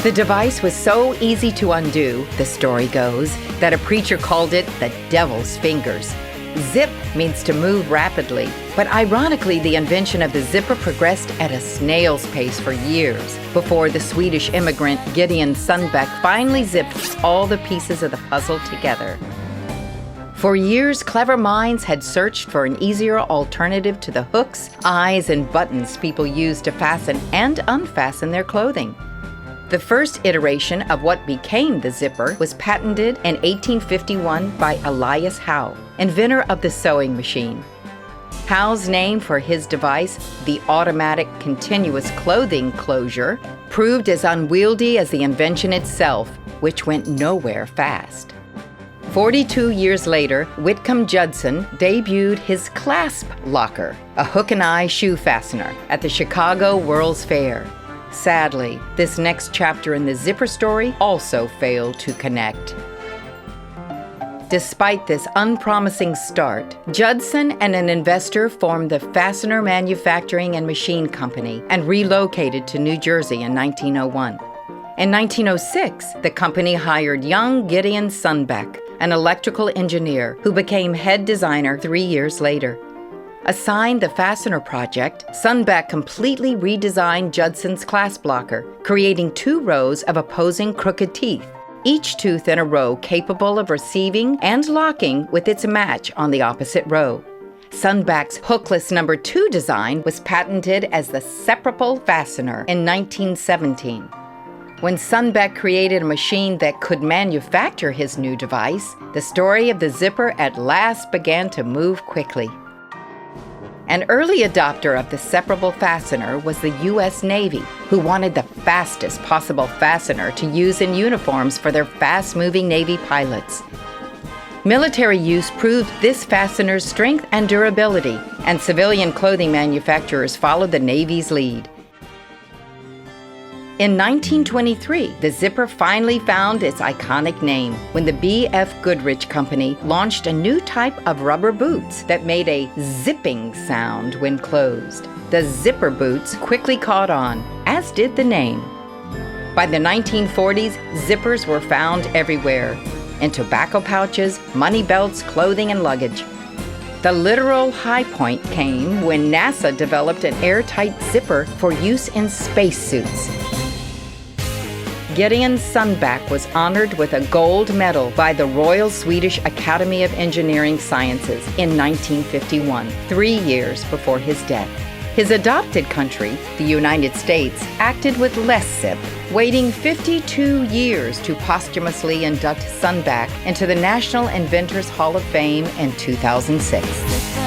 The device was so easy to undo, the story goes, that a preacher called it the devil's fingers. Zip means to move rapidly, but ironically, the invention of the zipper progressed at a snail's pace for years before the Swedish immigrant Gideon Sundback finally zipped all the pieces of the puzzle together. For years, clever minds had searched for an easier alternative to the hooks, eyes, and buttons people used to fasten and unfasten their clothing. The first iteration of what became the zipper was patented in 1851 by Elias Howe, inventor of the sewing machine. Howe's name for his device, the automatic continuous clothing closure, proved as unwieldy as the invention itself, which went nowhere fast. 42 years later, Whitcomb Judson debuted his clasp locker, a hook-and-eye shoe fastener, at the Chicago World's Fair. Sadly, this next chapter in the zipper story also failed to connect. Despite this unpromising start, Judson and an investor formed the Fastener Manufacturing and Machine Company and relocated to New Jersey in 1901. In 1906, the company hired young Gideon Sundback, an electrical engineer who became head designer 3 years later. Assigned the fastener project, Sundback completely redesigned Judson's clasp blocker, creating 2 rows of opposing crooked teeth, each tooth in a row capable of receiving and locking with its match on the opposite row. Sundback's hookless number 2 design was patented as the separable fastener in 1917. When Sundback created a machine that could manufacture his new device, the story of the zipper at last began to move quickly. An early adopter of the separable fastener was the U.S. Navy, who wanted the fastest possible fastener to use in uniforms for their fast-moving Navy pilots. Military use proved this fastener's strength and durability, and civilian clothing manufacturers followed the Navy's lead. In 1923, the zipper finally found its iconic name when the B.F. Goodrich Company launched a new type of rubber boots that made a zipping sound when closed. The zipper boots quickly caught on, as did the name. By the 1940s, zippers were found everywhere, in tobacco pouches, money belts, clothing, and luggage. The literal high point came when NASA developed an airtight zipper for use in spacesuits. Gideon Sundback was honored with a gold medal by the Royal Swedish Academy of Engineering Sciences in 1951, 3 years before his death. His adopted country, the United States, acted with less zip, waiting 52 years to posthumously induct Sundback into the National Inventors Hall of Fame in 2006.